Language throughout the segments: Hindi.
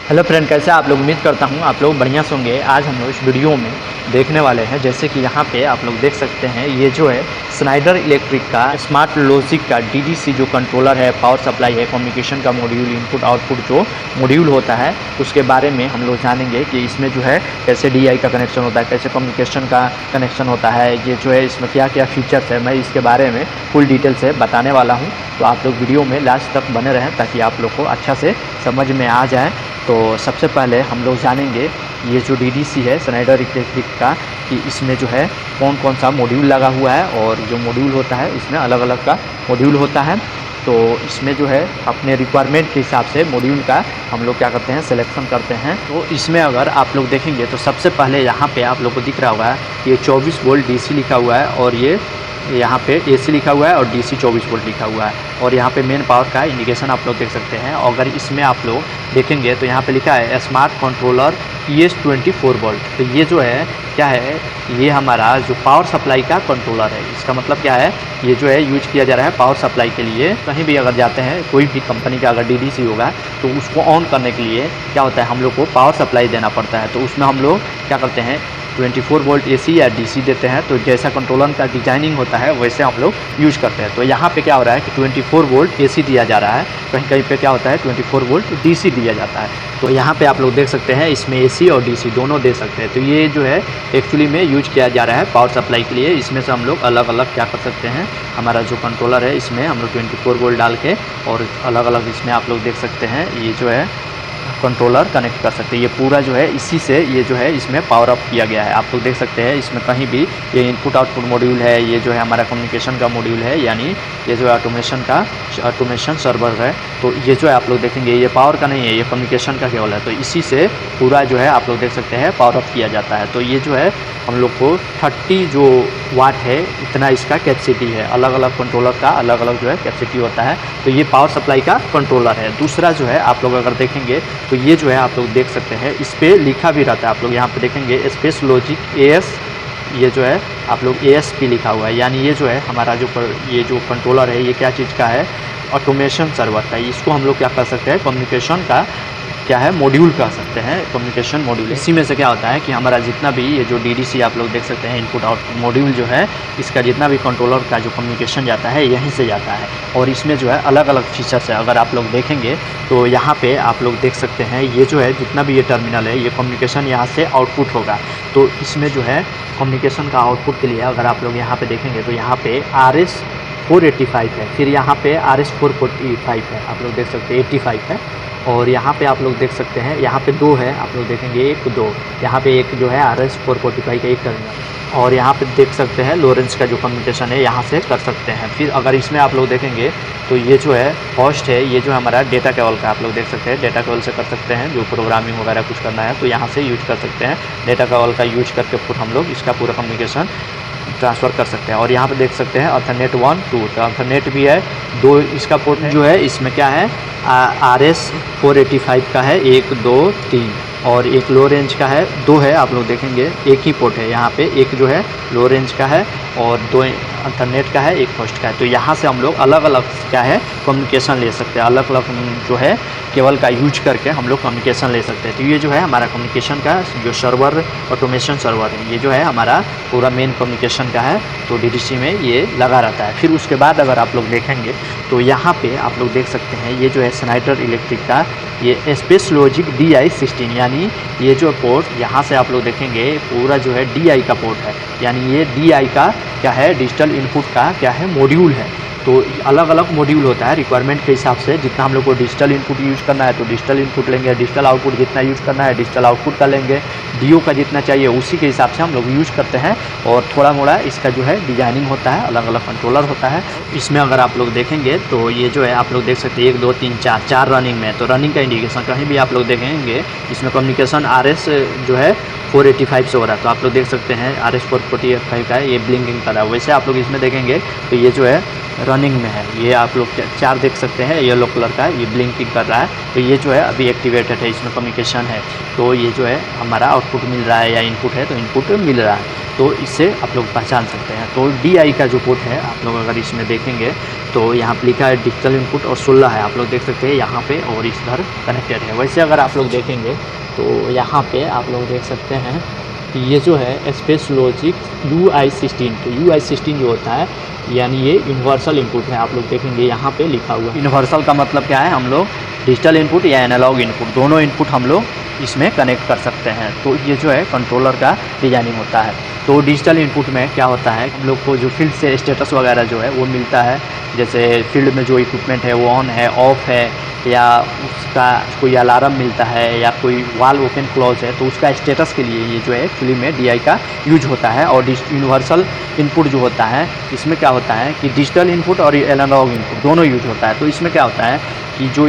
हेलो फ्रेंड, कैसे आप लोग? उम्मीद करता हूँ आप लोग बढ़िया से होंगे। आज हम लोग इस वीडियो में देखने वाले हैं, जैसे कि यहाँ पे आप लोग देख सकते हैं, ये जो है स्नाइडर इलेक्ट्रिक का स्मार्ट लॉजिक का डीडीसी जो कंट्रोलर है, पावर सप्लाई है, कम्युनिकेशन का मॉड्यूल, इनपुट आउटपुट जो मॉड्यूल होता है, उसके बारे में हम लोग जानेंगे कि इसमें जो है कैसे डीआई का कनेक्शन होता है, कैसे कम्युनिकेशन का कनेक्शन होता है, ये जो है इसमें क्या क्या फीचर्स है, मैं इसके बारे में फुल डिटेल से बताने वाला हूँ। तो आप लोग वीडियो में लास्ट तक बने रहें ताकि आप लोग को अच्छा से समझ में आ जाए। तो सबसे पहले हम लोग जानेंगे ये जो डीडीसी है स्नाइडर इलेक्ट्रिक का, कि इसमें जो है कौन कौन सा मॉड्यूल लगा हुआ है, और जो मॉड्यूल होता है इसमें अलग अलग का मॉड्यूल होता है। तो इसमें जो है अपने रिक्वायरमेंट के हिसाब से मॉड्यूल का हम लोग क्या करते हैं, सिलेक्शन करते हैं। तो इसमें अगर आप लोग देखेंगे तो सबसे पहले यहाँ पे आप लोग को दिख रहा होगा ये 24 वोल्ट डीसी लिखा हुआ है, और ये यहाँ पे एसी लिखा हुआ है और डीसी 24 वोल्ट लिखा हुआ है, और यहाँ पे मेन पावर का इंडिकेशन आप लोग देख सकते हैं। अगर इसमें आप लोग देखेंगे तो यहाँ पे लिखा है स्मार्ट कंट्रोलर ES 24 वोल्ट। तो ये जो है क्या है, ये हमारा जो पावर सप्लाई का कंट्रोलर है। इसका मतलब क्या है, ये जो है यूज किया जा रहा है पावर सप्लाई के लिए। कहीं भी अगर जाते हैं, कोई भी कंपनी का अगर डीडीसी होगा तो उसको ऑन करने के लिए क्या होता है, हम लोग को पावर सप्लाई देना पड़ता है। तो उसमें हम लोग क्या करते हैं, 24 वोल्ट एसी या डीसी देते हैं। तो जैसा कंट्रोलर का डिजाइनिंग होता है वैसे हम लोग यूज करते हैं। तो यहाँ पे क्या हो रहा है कि 24 वोल्ट एसी दिया जा रहा है, कहीं कहीं पे क्या होता है 24 वोल्ट डीसी दिया जाता है। तो यहाँ पे आप लोग देख सकते हैं इसमें एसी और डीसी दोनों दे सकते हैं। तो ये जो है एक्चुअली में यूज किया जा रहा है पावर सप्लाई के लिए। इसमें से हम लोग अलग अलग क्या कर सकते हैं, हमारा जो कंट्रोलर है इसमें हम लोग 24 वोल्ट डाल के और अलग अलग इसमें आप लोग देख सकते हैं ये जो है कंट्रोलर कनेक्ट कर सकते हैं। ये पूरा जो है इसी से ये जो है इसमें पावर अप किया गया है। आप लोग देख सकते हैं इसमें कहीं भी ये इनपुट आउटपुट मॉड्यूल है, ये जो है हमारा कम्युनिकेशन का मॉड्यूल है, यानी ये जो है ऑटोमेशन सर्वर है। तो ये जो है आप लोग देखेंगे ये पावर का नहीं है, ये कम्युनिकेशन का केवल है। तो इसी से पूरा जो है आप लोग देख सकते हैं पावर अप किया जाता है। तो ये जो है हम लोग को 30 जो वाट है इतना इसका कैपेसिटी है। अलग अलग कंट्रोलर का अलग अलग जो है कैपेसिटी होता है। तो ये पावर सप्लाई का कंट्रोलर है। दूसरा जो है आप लोग अगर देखेंगे तो ये जो है आप लोग देख सकते हैं इस पर लिखा भी रहता है। आप लोग यहाँ पे देखेंगे स्पेस लॉजिक AS, ये जो है आप लोग ASP लिखा हुआ है, यानी ये जो है हमारा ये जो कंट्रोलर है ये क्या चीज़ का है, ऑटोमेशन सर्वर का। इसको हम लोग क्या कर सकते हैं, कम्युनिकेशन का क्या है मॉड्यूल कह सकते हैं, कम्युनिकेशन मॉड्यूल। इसी में से क्या होता है कि हमारा जितना भी ये जो डीडीसी आप लोग देख सकते हैं इनपुट आउटपुट मॉड्यूल जो है, इसका जितना भी कंट्रोलर का जो कम्युनिकेशन जाता है यहीं से जाता है। और इसमें जो है अलग अलग फीचर्स है। अगर आप लोग देखेंगे तो यहाँ पे आप लोग देख सकते हैं ये जो है जितना भी ये टर्मिनल है, ये कम्युनिकेशन यहाँ से आउटपुट होगा। तो इसमें जो है कम्युनिकेशन का आउटपुट के लिए अगर आप लोग यहाँ पे देखेंगे तो यहाँ पे RS 485 है, फिर यहाँ पे RS 445 है, आप लोग देख सकते हैं 85 है, और यहाँ पे आप लोग देख सकते हैं यहाँ पे 2 है, आप लोग देखेंगे 1 2, यहाँ पे एक जो है RS 445 का एक टर्मिनल, और यहाँ पे देख सकते हैं लोरेंस का जो कम्युनिकेशन है यहाँ से कर सकते हैं। फिर अगर इसमें आप लोग देखेंगे तो ये जो है होस्ट है, ये जो हमारा डेटा केबल का आप लोग देख सकते हैं, डेटा केबल से कर सकते हैं जो प्रोग्रामिंग वगैरह कुछ करना है तो यहाँ से यूज कर सकते हैं। डेटा केबल का यूज करके फिर हम लोग इसका पूरा कम्युनिकेशन ट्रांसफ़र कर सकते हैं। और यहाँ पे देख सकते हैं अल्टरनेट 1 2, तो अल्टरनेट भी है 2 इसका पोर्ट है। जो है इसमें क्या है RS 485 का है 1 2 3, और एक लो रेंज का है 2 है, आप लोग देखेंगे एक ही पोर्ट है यहाँ पे, एक जो है लो रेंज का है और 2 अल्टरनेट का है, एक होस्ट का है। तो यहाँ से हम लोग अलग अलग क्या है कम्युनिकेशन ले सकते हैं, अलग अलग जो है केबल का यूज करके हम लोग कम्युनिकेशन ले सकते हैं। तो ये जो है हमारा कम्युनिकेशन का जो सर्वर ऑटोमेशन सर्वर है, ये जो है हमारा पूरा मेन कम्युनिकेशन का है। तो डीडीसी में ये लगा रहता है। फिर उसके बाद अगर आप लोग देखेंगे तो यहाँ पे आप लोग देख सकते हैं ये जो है स्नाइडर इलेक्ट्रिक का ये स्पेस लॉजिक DI 16, यानी ये जो पोर्ट यहाँ से आप लोग देखेंगे पूरा जो है DI का पोर्ट है, यानी ये DI का क्या है डिजिटल इनपुट का क्या है मॉड्यूल है। तो अलग अलग मॉड्यूल होता है रिक्वायरमेंट के हिसाब से, जितना हम लोग को डिजिटल इनपुट यूज़ करना है तो डिजिटल इनपुट लेंगे, डिजिटल आउटपुट जितना यूज़ करना है डिजिटल आउटपुट का लेंगे, DO का जितना चाहिए उसी के हिसाब से हम लोग यूज़ करते हैं। और थोड़ा मोड़ा इसका जो है डिजाइनिंग होता है, अलग अलग कंट्रोलर होता है। इसमें अगर आप लोग देखेंगे तो ये जो है आप लोग देख सकते हैं 1 2 3 4 रनिंग में। तो रनिंग का इंडिकेशन कहीं भी आप लोग देखेंगे इसमें कम्युनिकेशन RS जो है 485 से हो रहा है। तो आप लोग देख सकते हैं RS 445 का है, ये ब्लिंकिंग कर रहा है। वैसे आप लोग इसमें देखेंगे तो ये जो है रनिंग में है, ये आप लोग 4 देख सकते हैं, येलो कलर का है, ये ब्लिंकिंग कर रहा है। तो ये जो है अभी एक्टिवेटेड है, इसमें कम्युनिकेशन है। तो ये जो है हमारा आउटपुट मिल रहा है या इनपुट है तो इनपुट मिल रहा है, तो इससे आप लोग पहचान सकते हैं। तो DI का जो पोर्ट है आप लोग अगर इसमें देखेंगे तो यहाँ पे लिखा है डिजिटल इनपुट और 16 है, आप लोग देख सकते हैं यहाँ पे, और इधर कनेक्टेड है। वैसे अगर आप लोग देखेंगे तो यहाँ पे आप लोग देख सकते हैं कि ये जो है स्पेस लॉजिक UI16, तो UI16 जो होता है यानी ये यूनिवर्सल इनपुट है। आप लोग देखेंगे यहाँ पे लिखा हुआ है। यूनिवर्सल का मतलब क्या है, हम लोग डिजिटल इनपुट या एनालॉग इनपुट दोनों इनपुट हम लोग इसमें कनेक्ट कर सकते हैं। तो ये जो है कंट्रोलर का डिजाइनिंग होता है। तो डिजिटल इनपुट में क्या होता है, हम लोग को जो फील्ड से स्टेटस वगैरह जो है वो मिलता है। जैसे फील्ड में जो इक्विपमेंट है वो ऑन है, ऑफ है, या उसका कोई अलार्म मिलता है, या कोई वाल ओपन क्लोज है, तो उसका स्टेटस के लिए ये जो है एक्चुअली में DI का यूज होता है। और यूनिवर्सल इनपुट जो होता है इसमें क्या होता है कि डिजिटल इनपुट और एनालॉग इनपुट दोनों यूज होता है। तो इसमें क्या होता है कि जो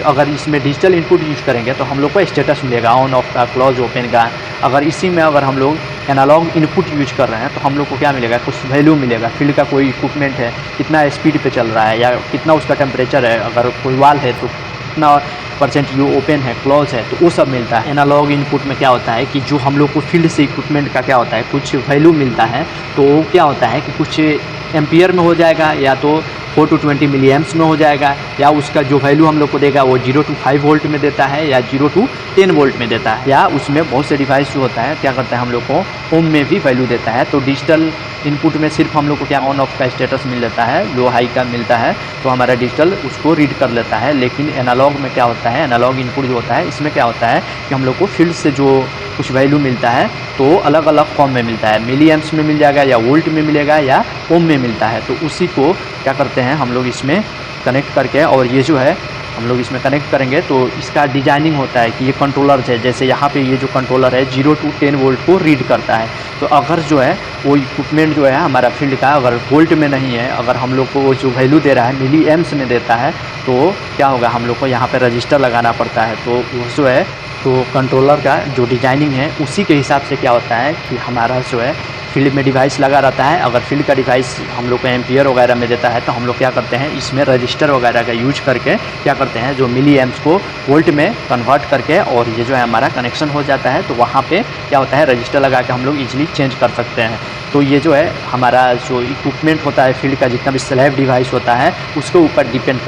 अगर इसमें डिजिटल इनपुट यूज करेंगे तो हम लोग को स्टेटस मिलेगा ऑन ऑफ का, क्लोज ओपन का। अगर इसी में अगर हम लोग एनालॉग इनपुट यूज कर रहे हैं तो हम लोग को क्या मिलेगा, कुछ वैल्यू मिलेगा। फील्ड का कोई इक्विपमेंट है कितना स्पीड पे चल रहा है, या कितना उसका टेम्परेचर है, अगर कोई वाल है तो कितना % यू ओपन है, क्लोज है, तो वो सब मिलता है। एनालॉग इनपुट में क्या होता है कि जो हम लोग को फील्ड से इक्विपमेंट का क्या होता है कुछ वैल्यू मिलता है, तो क्या होता है कि कुछ एम्पियर में हो जाएगा, या तो 4 to 20 मिली एम्प्स में हो जाएगा, या उसका जो वैल्यू हम लोग को देगा वो 0 to 5 वोल्ट में देता है, या 0 to 10 वोल्ट में देता है, या उसमें बहुत से डिवाइस जो होता है क्या करता है हम लोग को ओम में भी वैल्यू देता है। तो डिजिटल इनपुट में सिर्फ हम लोग को क्या ऑन ऑफ का स्टेटस मिल जाता है, लो हाई का मिलता है, तो हमारा डिजिटल उसको रीड कर लेता है। लेकिन एनालॉग में क्या होता है, एनालॉग इनपुट जो होता है इसमें क्या होता है कि हम लोग को फील्ड से जो कुछ वैल्यू मिलता है तो अलग अलग फॉर्म में मिलता है, मिली एम्प्स में मिल जाएगा, या वोल्ट में मिलेगा, या ओम में मिलता है। तो उसी को क्या करते हैं हम लोग इसमें कनेक्ट करके, और ये जो है हम लोग इसमें कनेक्ट करेंगे तो इसका डिजाइनिंग होता है कि ये कंट्रोलर है। जैसे यहाँ पे ये जो कंट्रोलर है 0 to 10 वोल्ट को रीड करता है। तो अगर जो है वो इक्विपमेंट जो है हमारा फील्ड का अगर वोल्ट में नहीं है, अगर हम लोग को वो जो वैल्यू दे रहा है मिली एम्प्स में देता है, तो क्या होगा हम लोग को यहाँ पे रजिस्टर लगाना पड़ता है। तो वो जो है तो कंट्रोलर का जो डिजाइनिंग है उसी के हिसाब से क्या होता है कि हमारा जो है फील्ड में डिवाइस लगा रहता है। अगर फील्ड का डिवाइस हम लोग को एम्पियर वगैरह में देता है तो हम लोग क्या करते हैं इसमें रजिस्टर वगैरह का यूज करके क्या करते हैं जो मिली एम्प्स को वोल्ट में कन्वर्ट करके, और ये जो है हमारा कनेक्शन हो जाता है। तो वहाँ पे क्या होता है रजिस्टर लगा के हम लोग इजीली चेंज कर सकते हैं। तो ये जो है हमारा जो इक्विपमेंट होता है फील्ड का, जितना भी स्लैब डिवाइस होता है उसके ऊपर डिपेंड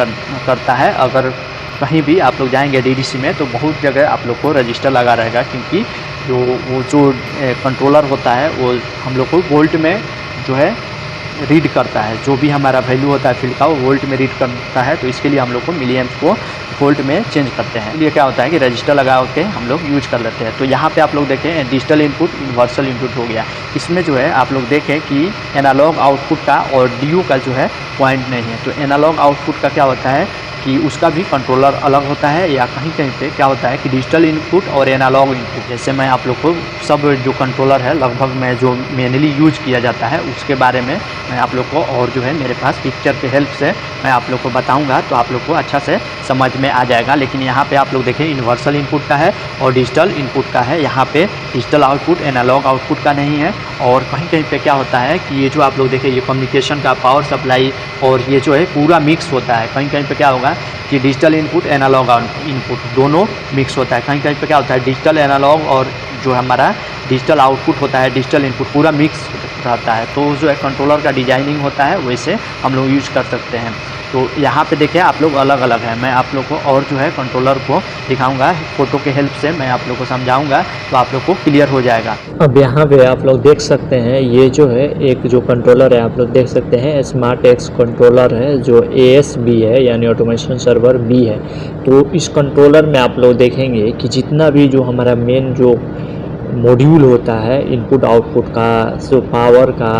करता है। अगर कहीं भी आप लोग जाएंगे DDC में तो बहुत जगह आप लोग को रजिस्टर लगा रहेगा, क्योंकि जो कंट्रोलर होता है वो हम लोग को वोल्ट में जो है रीड करता है। जो भी हमारा वैल्यू होता है फील्ड का वो वोल्ट में रीड करता है। तो इसके लिए हम लोग को मिली एम्प्स को वोल्ट में चेंज करते हैं। इसलिए क्या होता है कि रजिस्टर लगा के हम लोग यूज कर लेते हैं। तो यहाँ पे आप लोग देखें डिजिटल इनपुट यूनिवर्सल इनपुट हो गया। इसमें जो है आप लोग देखें कि एनालॉग आउटपुट का और DU का जो है पॉइंट नहीं है। तो एनालॉग आउटपुट का क्या होता है कि उसका भी कंट्रोलर अलग होता है, या कहीं कहीं पे क्या होता है कि डिजिटल इनपुट और एनालॉग इनपुट, जैसे मैं आप लोग को सब जो कंट्रोलर है लगभग मैं जो मेनली यूज किया जाता है उसके बारे में मैं आप लोग को, और जो है मेरे पास पिक्चर के हेल्प से मैं आप लोग को बताऊंगा तो आप लोग को अच्छा से समझ में आ जाएगा। लेकिन यहाँ पे आप लोग देखें यूनिवर्सल इनपुट का है और डिजिटल इनपुट का है। यहाँ पे डिजिटल आउटपुट एनालॉग आउटपुट का नहीं है। और कहीं कहीं पे क्या होता है कि ये जो आप लोग देखें ये कम्युनिकेशन का पावर सप्लाई और ये जो है पूरा मिक्स होता है। कहीं कहीं पे क्या होगा कि डिजिटल इनपुट एनालॉग इनपुट दोनों मिक्स होता है। कहीं कहीं पे क्या होता है डिजिटल एनालॉग और जो हमारा डिजिटल आउटपुट होता है डिजिटल इनपुट पूरा मिक्स रहता है। तो जो है कंट्रोलर का डिजाइनिंग होता है वैसे हम लोग यूज कर सकते हैं। तो यहाँ पे देखिए आप लोग अलग अलग है। मैं आप लोग को और जो है कंट्रोलर को दिखाऊंगा फ़ोटो के हेल्प से, मैं आप लोग को समझाऊंगा तो आप लोग को क्लियर हो जाएगा। अब यहाँ पे आप लोग देख सकते हैं ये जो है एक जो कंट्रोलर है आप लोग देख सकते हैं स्मार्ट एक्स कंट्रोलर है जो ASB है यानी ऑटोमेशन सर्वर B है। तो इस कंट्रोलर में आप लोग देखेंगे कि जितना भी जो हमारा मेन जो मॉड्यूल होता है इनपुट आउटपुट का, जो पावर का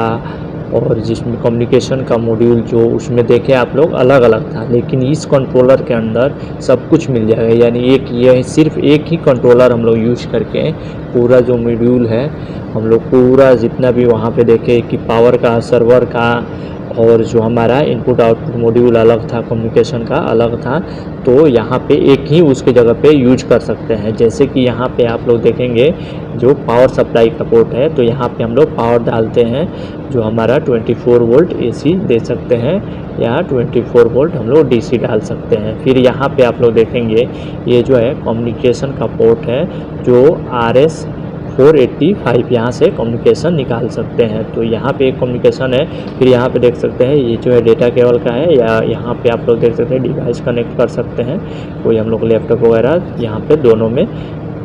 और जिसमें कम्युनिकेशन का मॉड्यूल जो उसमें देखे आप लोग अलग अलग था, लेकिन इस कंट्रोलर के अंदर सब कुछ मिल जाएगा। यानी ये सिर्फ एक ही कंट्रोलर हम लोग यूज करके पूरा जो मॉड्यूल है हम लोग पूरा जितना भी वहाँ पे देखे कि पावर का, सर्वर का और जो हमारा इनपुट आउटपुट मॉड्यूल अलग था, कम्युनिकेशन का अलग था, तो यहाँ पे एक ही उसके जगह पे यूज कर सकते हैं। जैसे कि यहाँ पे आप लोग देखेंगे जो पावर सप्लाई का पोर्ट है तो यहाँ पे हम लोग पावर डालते हैं जो हमारा 24 वोल्ट AC दे सकते हैं या 24 वोल्ट हम लोग DC डाल सकते हैं। फिर यहाँ पे आप लोग देखेंगे ये जो है कम्युनिकेशन का पोर्ट है जो RS 485 यहाँ से कम्युनिकेशन निकाल सकते हैं। तो यहाँ पे एक कम्युनिकेशन है। फिर यहाँ पे देख सकते हैं ये जो है डेटा केबल का है, या यहाँ पे आप लोग देख सकते हैं डिवाइस कनेक्ट कर सकते हैं, कोई हम लोग लैपटॉप वगैरह यहाँ पे दोनों में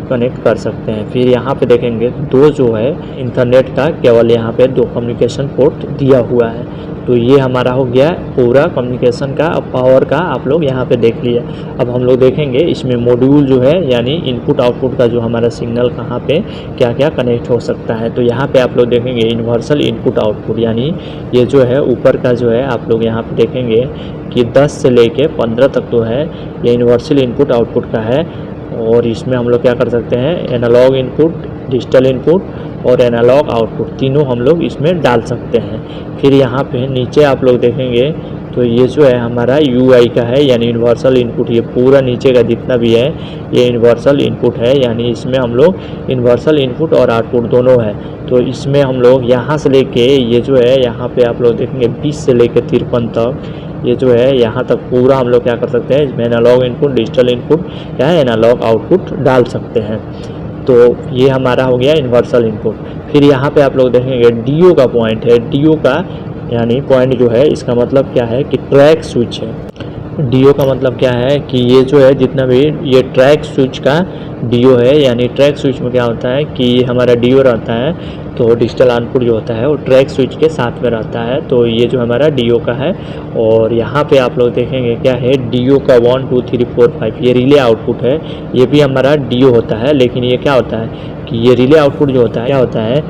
कनेक्ट कर सकते हैं। फिर यहाँ पे देखेंगे दो जो है इंटरनेट का केवल यहाँ पे 2 कम्युनिकेशन पोर्ट दिया हुआ है। तो ये हमारा हो गया पूरा कम्युनिकेशन का पावर का, आप लोग यहाँ पे देख लिया। अब हम लोग देखेंगे इसमें मॉड्यूल जो है यानी इनपुट आउटपुट का जो हमारा सिग्नल कहाँ पे क्या क्या कनेक्ट हो सकता है। तो यहाँ पे आप लोग देखेंगे यूनिवर्सल इनपुट आउटपुट, यानी ये जो है ऊपर का जो है आप लोग यहाँ पे देखेंगे कि 10 से लेके 15 तक तो है ये यूनिवर्सल इनपुट आउटपुट का है। और इसमें हम लोग क्या कर सकते हैं, एनालॉग इनपुट, डिजिटल इनपुट और एनालॉग आउटपुट तीनों हम लोग इसमें डाल सकते हैं। फिर यहाँ पे नीचे आप लोग देखेंगे तो ये जो है हमारा UI का है, यानी यूनिवर्सल इनपुट। ये पूरा नीचे का जितना भी है ये यूनिवर्सल इनपुट है, यानी इसमें हम लोग यूनिवर्सल इनपुट और आउटपुट दोनों है। तो इसमें हम लोग यहाँ से लेके ये जो है यहाँ पे आप लोग देखेंगे 20 से लेके 53 तक ये जो है यहाँ तक पूरा हम लोग क्या कर सकते हैं, इसमें एनालॉग इनपुट, डिजिटल इनपुट या एनालॉग आउटपुट डाल सकते हैं। तो ये हमारा हो गया यूनिवर्सल इनपुट। फिर यहाँ पे आप लोग देखेंगे DO का पॉइंट है। DO का यानी पॉइंट जो है इसका मतलब क्या है कि ट्रैक स्विच है। DO का मतलब क्या है कि ये जो है जितना भी ये ट्रैक स्विच का DO है, यानी ट्रैक स्विच में क्या होता है कि हमारा DO रहता है तो डिजिटल आउटपुट जो होता है वो ट्रैक स्विच के साथ में रहता है। तो ये जो हमारा DO का है। और यहाँ पे आप लोग देखेंगे क्या है, DO का 1 2 3 4 5 ये रिले आउटपुट है, ये भी हमारा DO होता है। लेकिन ये क्या होता है कि ये रिले आउटपुट जो होता है क्या होता है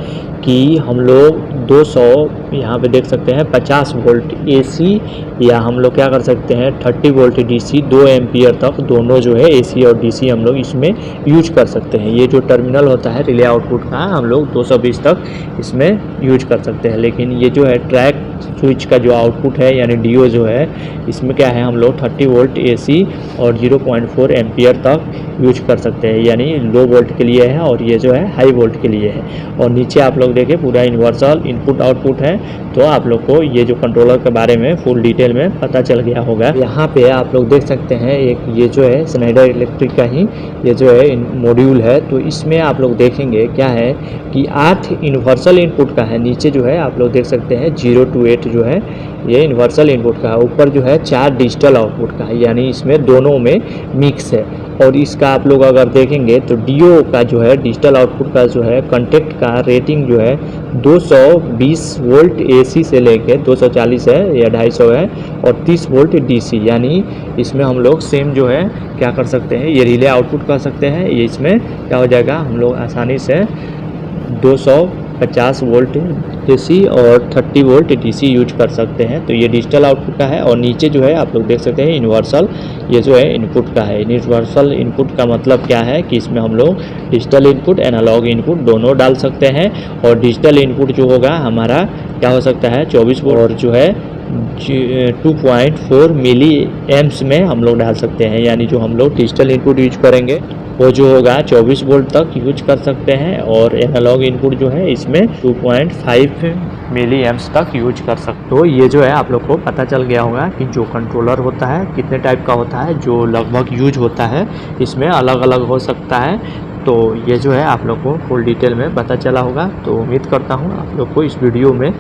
कि हम लोग 200 यहाँ पे देख सकते हैं 50 वोल्ट AC, या हम लोग क्या कर सकते हैं 30 वोल्ट DC 2 एम्पियर तक दोनों जो है AC और DC हम लोग इसमें यूज कर सकते हैं। ये जो टर्मिनल होता है रिले आउटपुट का हम लोग 220 तक इसमें यूज कर सकते हैं। लेकिन ये जो है ट्रैक स्विच का जो आउटपुट है यानी DO जो है इसमें क्या है हम लोग 30 वोल्ट AC और 0.4 एम्पियर तक यूज कर सकते हैं, यानी लो वोल्ट के लिए है और ये जो है हाई वोल्ट के लिए है। और नीचे आप लोग देखें पूरा यूनिवर्सल इनपुट आउटपुट है। तो आप लोग को ये जो कंट्रोलर के बारे में फुल डिटेल में पता चल गया होगा। यहाँ पे आप लोग देख सकते हैं एक ये जो है स्नाइडर इलेक्ट्रिक का ही ये जो है मॉड्यूल है। तो इसमें आप लोग देखेंगे क्या है कि 8 यूनिवर्सल इनपुट का है। नीचे जो है आप लोग देख सकते हैं 0 to 8 जो है ये यूनिवर्सल इनपुट का है। ऊपर जो है 4 डिजिटल आउटपुट का है, यानी इसमें दोनों में मिक्स है। और इसका आप लोग अगर देखेंगे तो DO का जो है डिजिटल आउटपुट का जो है कंटेक्ट का रेटिंग जो है 220 वोल्ट AC से लेके 240 है या 250 है और 30 वोल्ट DC, यानी इसमें हम लोग सेम जो है क्या कर सकते हैं, ये रिले आउटपुट कर सकते हैं। ये इसमें क्या हो जाएगा हम लोग आसानी से 250 वोल्ट AC और 30 वोल्ट DC यूज कर सकते हैं। तो ये डिजिटल आउटपुट का है। और नीचे जो है आप लोग देख सकते हैं यूनिवर्सल ये जो है इनपुट का है। यूनिवर्सल इनपुट का मतलब क्या है कि इसमें हम लोग डिजिटल इनपुट, एनालॉग इनपुट दोनों डाल सकते हैं। और डिजिटल इनपुट जो होगा हमारा क्या हो सकता है 24 वोल्ट और जो है 2.4 मिली एम्प्स में हम लोग डाल सकते हैं, यानी जो हम लोग डिजिटल इनपुट यूज करेंगे वो जो होगा 24 वोल्ट तक यूज कर सकते हैं। और एनालॉग इनपुट जो है इसमें 2.5 मिली एम्प्स तक यूज कर सकते। तो ये जो है आप लोग को पता चल गया होगा कि जो कंट्रोलर होता है कितने टाइप का होता है, जो लगभग यूज होता है इसमें अलग अलग हो सकता है। तो ये जो है आप लोग को फुल डिटेल में पता चला होगा। तो उम्मीद करता हूँ आप लोग को इस वीडियो में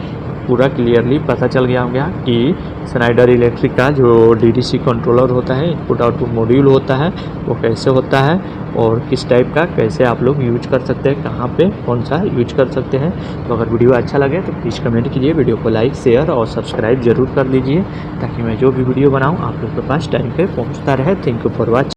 पूरा क्लियरली पता चल गया होगा कि स्नाइडर इलेक्ट्रिक का जो DDC कंट्रोलर होता है, इनपुट आउटपुट मॉड्यूल होता है, वो कैसे होता है और किस टाइप का कैसे आप लोग यूज कर सकते हैं, कहाँ पे कौन सा यूज कर सकते हैं। तो अगर वीडियो अच्छा लगे तो प्लीज़ कमेंट कीजिए, वीडियो को लाइक शेयर और सब्सक्राइब जरूर कर लीजिए ताकि मैं जो भी वीडियो बनाऊँ आप लोग के पास टाइम पे पहुँचता रहे। Thank you for watching.